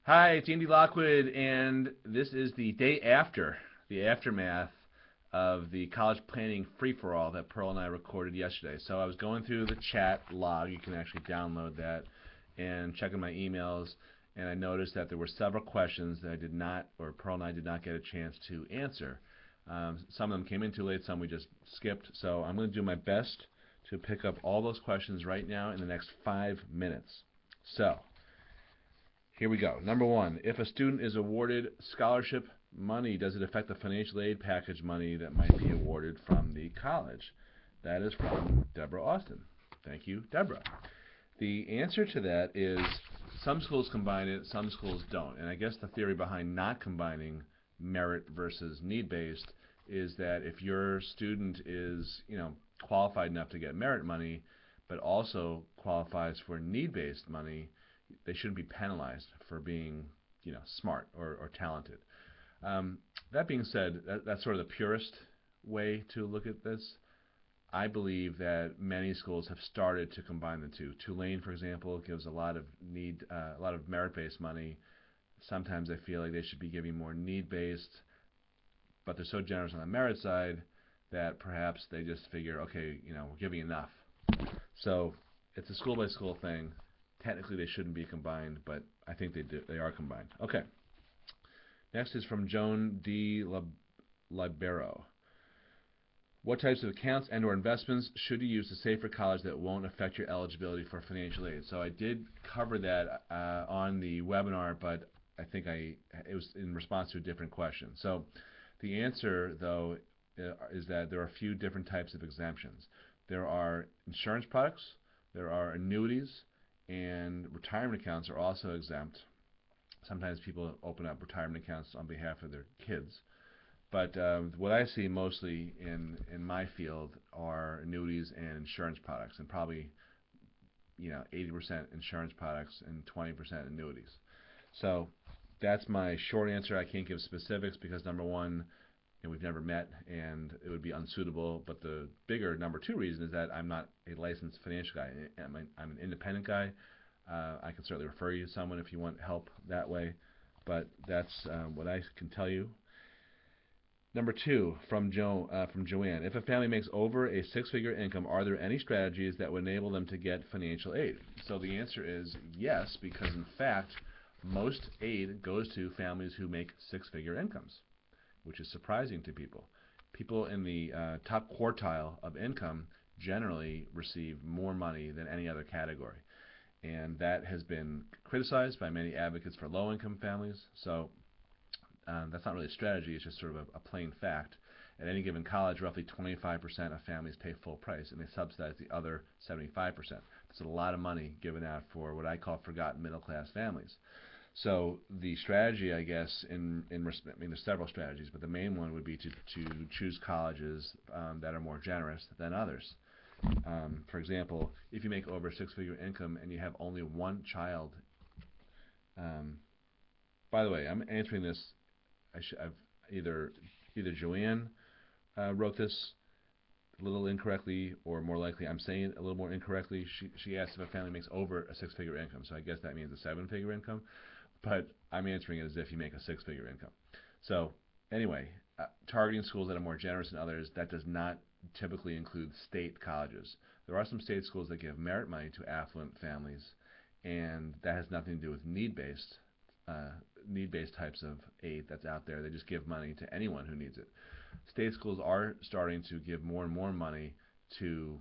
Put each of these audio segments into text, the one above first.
Hi, it's Andy Lockwood, and this is the day after the aftermath of the college planning free-for-all that Pearl and I recorded yesterday. So I was going through the chat log. You can actually download that and checking my emails, and I noticed that there were several questions that I did not, or Pearl and I did not get a chance to answer. Some of them came in too late, some we just skipped. So I'm going to do my best to pick up all those questions right now in the next 5 minutes. So here we go. Number one, if a student is awarded scholarship money, does it affect the financial aid package money that might be awarded from the college? That is from Deborah Austin. Thank you, Deborah. The answer to that is some schools combine it, some schools don't. And I guess the theory behind not combining merit versus need-based is that if your student is, qualified enough to get merit money, but also qualifies for need-based money, they shouldn't be penalized for being, smart or talented. That being said, that's sort of the purest way to look at this. I believe that many schools have started to combine the two. Tulane, for example, gives a lot of a lot of merit-based money. Sometimes I feel like they should be giving more need-based, but they're so generous on the merit side that perhaps they just figure, okay, we're giving enough. So it's a school-by-school thing. Technically, they shouldn't be combined, but I think they are combined. Okay. Next is from Joan D. Libero. What types of accounts and/or investments should you use to save for college that won't affect your eligibility for financial aid? So I did cover that on the webinar, but I think it was in response to a different question. So the answer, though, is that there are a few different types of exemptions. There are insurance products, there are annuities, and retirement accounts are also exempt. Sometimes people open up retirement accounts on behalf of their kids. But what I see mostly in my field are annuities and insurance products, and probably 80% insurance products and 20% annuities. So that's my short answer. I can't give specifics because number one, we've never met, and it would be unsuitable. But the bigger number two reason is that I'm not a licensed financial guy. I'm an independent guy. I can certainly refer you to someone if you want help that way, but that's what I can tell you. Number two, from Joanne. If a family makes over a six-figure income, are there any strategies that would enable them to get financial aid? So the answer is yes, because in fact, most aid goes to families who make six-figure incomes, which is surprising to people. People in the top quartile of income generally receive more money than any other category. And that has been criticized by many advocates for low-income families. So that's not really a strategy, it's just sort of a plain fact. At any given college, roughly 25% of families pay full price, and they subsidize the other 75%. That's a lot of money given out for what I call forgotten middle-class families. So the strategy, I guess, there's several strategies, but the main one would be to choose colleges that are more generous than others. For example, if you make over a six-figure income and you have only one child, by the way, I'm answering this. I've either Joanne wrote this a little incorrectly, or more likely I'm saying it a little more incorrectly. She asked if a family makes over a six-figure income, so I guess that means a seven-figure income. But I'm answering it as if you make a six-figure income. So anyway, targeting schools that are more generous than others, that does not typically include state colleges. There are some state schools that give merit money to affluent families, and that has nothing to do with need-based types of aid that's out there. They just give money to anyone who needs it. State schools are starting to give more and more money to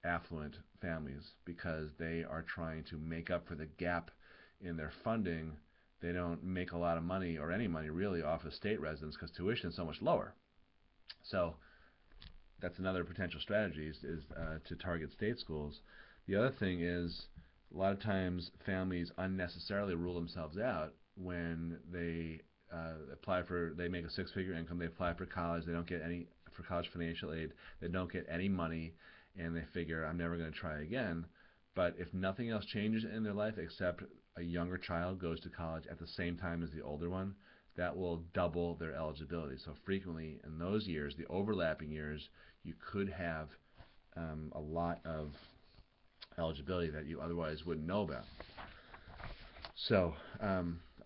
affluent families because they are trying to make up for the gap in their funding. They don't make a lot of money, or any money really, off of state residents because tuition is so much lower. So that's another potential strategy is to target state schools. The other thing is a lot of times families unnecessarily rule themselves out when they they make a six-figure income, they apply for college, they don't get for college financial aid, they don't get any money, and they figure, I'm never going to try again. But if nothing else changes in their life except a younger child goes to college at the same time as the older one, that will double their eligibility. So frequently in those years, the overlapping years, you could have a lot of eligibility that you otherwise wouldn't know about. So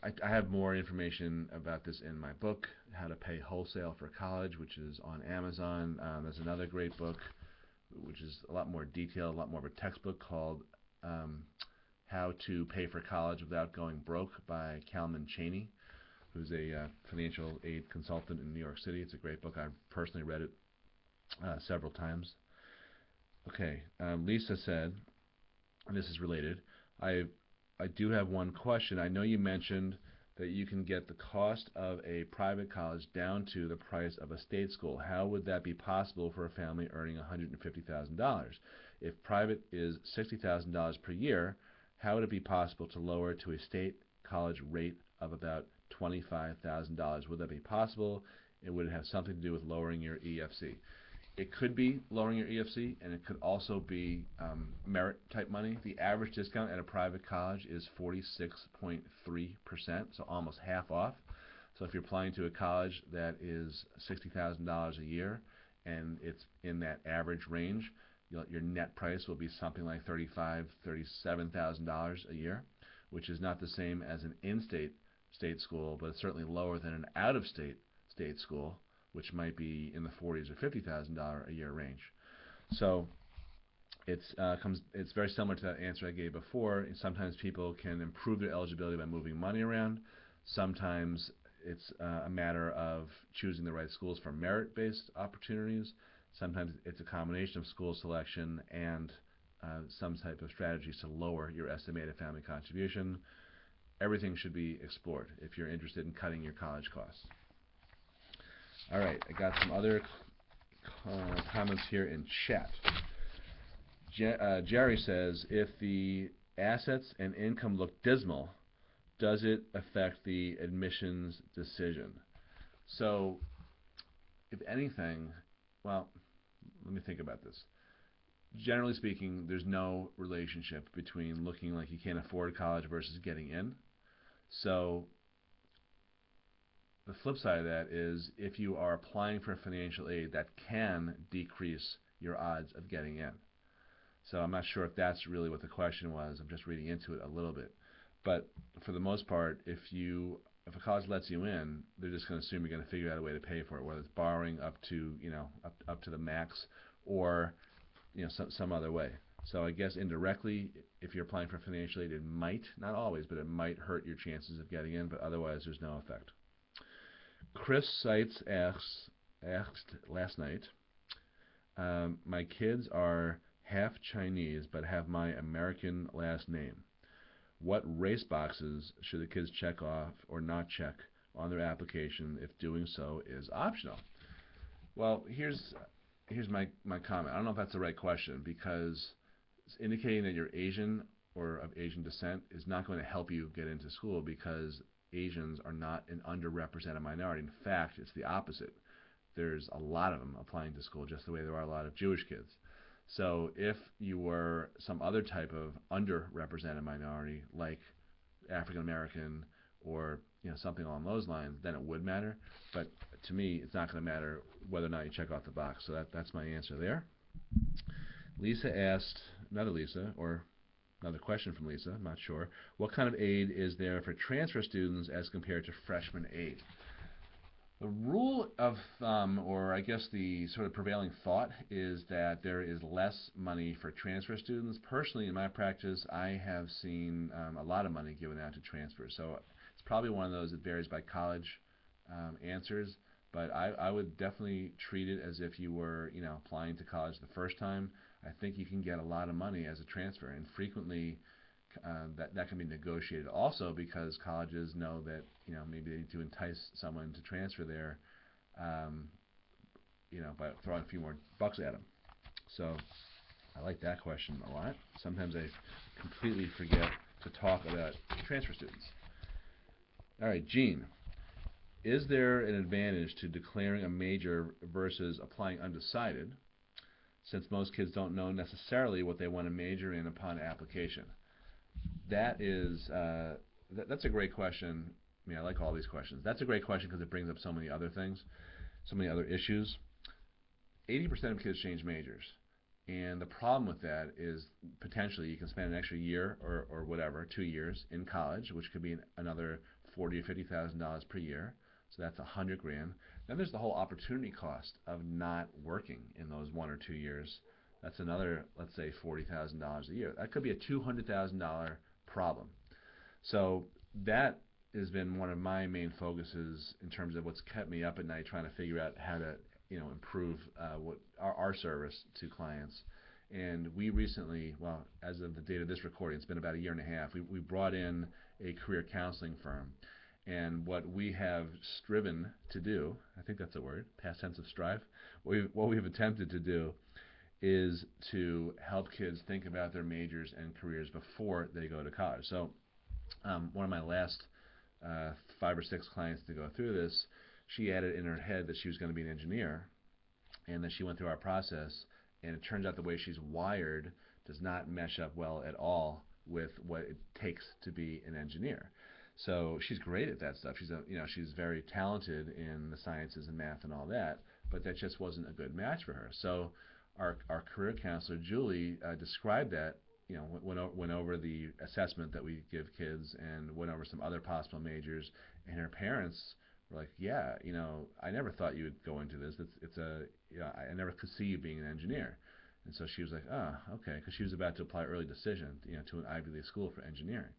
I have more information about this in my book, How to Pay Wholesale for College, which is on Amazon. There's another great book, which is a lot more detailed, a lot more of a textbook, called How to Pay for College Without Going Broke by Calman Chaney, who's a financial aid consultant in New York City. It's a great book. I've personally read it several times. Okay, Lisa said, and this is related, I do have one question. I know you mentioned that you can get the cost of a private college down to the price of a state school. How would that be possible for a family earning $150,000? If private is $60,000 per year, how would it be possible to lower to a state college rate of about $25,000? Would that be possible? And would it have something to do with lowering your EFC? It could be lowering your EFC, and it could also be merit type money. The average discount at a private college is 46.3%, so almost half off. So if you're applying to a college that is $60,000 a year and it's in that average range, your net price will be something like $35,000, $37,000 a year, which is not the same as an in-state state school, but it's certainly lower than an out-of-state state school, which might be in the $40,000 or $50,000 a year range. So it's very similar to that answer I gave before. Sometimes people can improve their eligibility by moving money around. Sometimes it's a matter of choosing the right schools for merit-based opportunities. Sometimes it's a combination of school selection and some type of strategies to lower your estimated family contribution. Everything should be explored if you're interested in cutting your college costs. All right, I got some other comments here in chat. Jerry says, if the assets and income look dismal, does it affect the admissions decision? So, if anything, well, let me think about this. Generally speaking, there's no relationship between looking like you can't afford college versus getting in. So, the flip side of that is if you are applying for financial aid, that can decrease your odds of getting in. So I'm not sure if that's really what the question was. I'm just reading into it a little bit. But for the most part, if a college lets you in, they're just going to assume you're going to figure out a way to pay for it, whether it's borrowing up to up to the max or some other way. So I guess indirectly, if you're applying for financial aid, it might, not always, but it might hurt your chances of getting in. But otherwise, there's no effect. Chris Seitz asked last night, my kids are half Chinese but have my American last name. What race boxes should the kids check off or not check on their application if doing so is optional? Well, here's my comment. I don't know if that's the right question, because indicating that you're Asian or of Asian descent is not going to help you get into school, because Asians are not an underrepresented minority. In fact, it's the opposite. There's a lot of them applying to school, just the way there are a lot of Jewish kids. So if you were some other type of underrepresented minority, like African American or something along those lines, then it would matter. But to me, it's not going to matter whether or not you check off the box. So that's my answer there. Lisa asked, another question from Lisa, I'm not sure. What kind of aid is there for transfer students as compared to freshman aid? The rule of thumb, or I guess the sort of prevailing thought, is that there is less money for transfer students. Personally, in my practice, I have seen a lot of money given out to transfer. So it's probably one of those that varies by college answers. But I would definitely treat it as if you were applying to college the first time. I think you can get a lot of money as a transfer, and frequently that can be negotiated also, because colleges know that maybe they need to entice someone to transfer there by throwing a few more bucks at them. So I like that question a lot. Sometimes I completely forget to talk about transfer students. All right, Gene, is there an advantage to declaring a major versus applying undecided, since most kids don't know necessarily what they want to major in upon application? That's a great question. I mean, I like all these questions. That's a great question because it brings up so many other things, so many other issues. 80% of kids change majors, and the problem with that is potentially you can spend an extra year or whatever, 2 years in college, which could be another $40,000 or $50,000 per year. So that's $100,000. Then there's the whole opportunity cost of not working in those 1 or 2 years. That's another, let's say, $40,000 a year. That could be a $200,000 problem. So that has been one of my main focuses in terms of what's kept me up at night, trying to figure out how to, improve what our service to clients. And we recently, well, as of the date of this recording, it's been about a year and a half, we brought in a career counseling firm. And what we have striven to do, I think that's a word, past tense of strive, what we've attempted to do is to help kids think about their majors and careers before they go to college. So one of my last 5 or 6 clients to go through this, she had it in her head that she was going to be an engineer, and then she went through our process, and it turns out the way she's wired does not mesh up well at all with what it takes to be an engineer. So she's great at that stuff. She's very talented in the sciences and math and all that, but that just wasn't a good match for her. So our career counselor Julie described that, went over the assessment that we give kids and went over some other possible majors, and her parents were like, yeah, I never thought you would go into this. I never could see you being an engineer. And so she was like, oh, okay, because she was about to apply early decision, to an Ivy League school for engineering.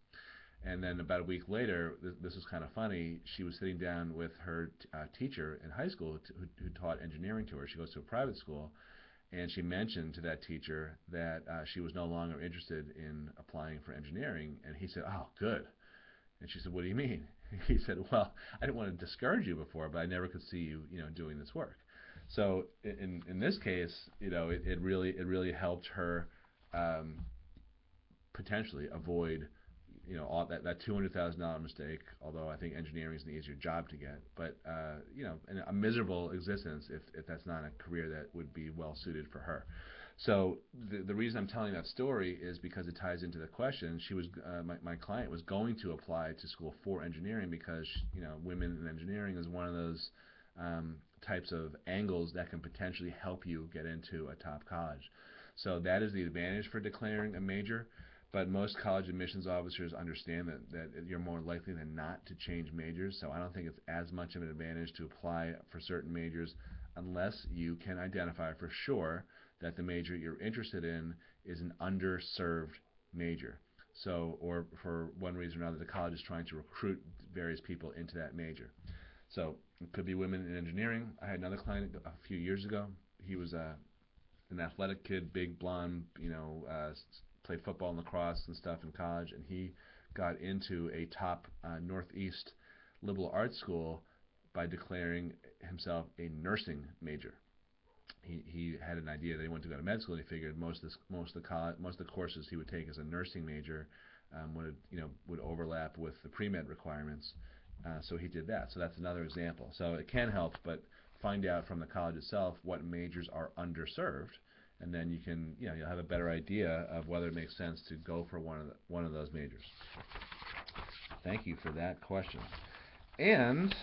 And then about a week later, this was kind of funny, she was sitting down with her teacher in high school who taught engineering to her. She goes to a private school, and she mentioned to that teacher that she was no longer interested in applying for engineering. And he said, oh, good. And she said, what do you mean? He said, well, I didn't want to discourage you before, but I never could see you, doing this work. So in this case, it really helped her potentially avoid all that $200,000 mistake. Although I think engineering is an easier job to get, but and a miserable existence if that's not a career that would be well suited for her. So the reason I'm telling that story is because it ties into the question. She was my client was going to apply to school for engineering because women in engineering is one of those types of angles that can potentially help you get into a top college. So that is the advantage for declaring a major. But most college admissions officers understand that you're more likely than not to change majors. So I don't think it's as much of an advantage to apply for certain majors unless you can identify for sure that the major you're interested in is an underserved major. So, or for one reason or another, the college is trying to recruit various people into that major. So it could be women in engineering. I had another client a few years ago. He was an athletic kid, big blonde, played football and lacrosse and stuff in college, and he got into a top Northeast liberal arts school by declaring himself a nursing major. He had an idea that he wanted to go to med school, and he figured most of the courses he would take as a nursing major would overlap with the pre-med requirements. So he did that. So that's another example. So it can help, but find out from the college itself what majors are underserved, and then you can you'll have a better idea of whether it makes sense to go for one of those majors. Thank you for that question. And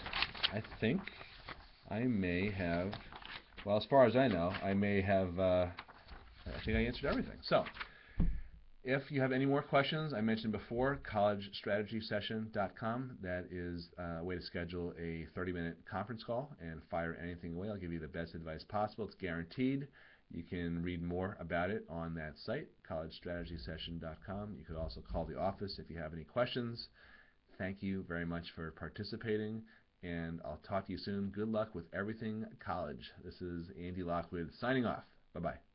I think I may have. Well, as far as I know, I may have, I think I answered everything. So, if you have any more questions, I mentioned before, collegestrategysession.com. That is a way to schedule a 30-minute conference call and fire anything away. I'll give you the best advice possible. It's guaranteed. You can read more about it on that site, collegestrategysession.com. You could also call the office if you have any questions. Thank you very much for participating, and I'll talk to you soon. Good luck with everything college. This is Andy Lockwood signing off. Bye-bye.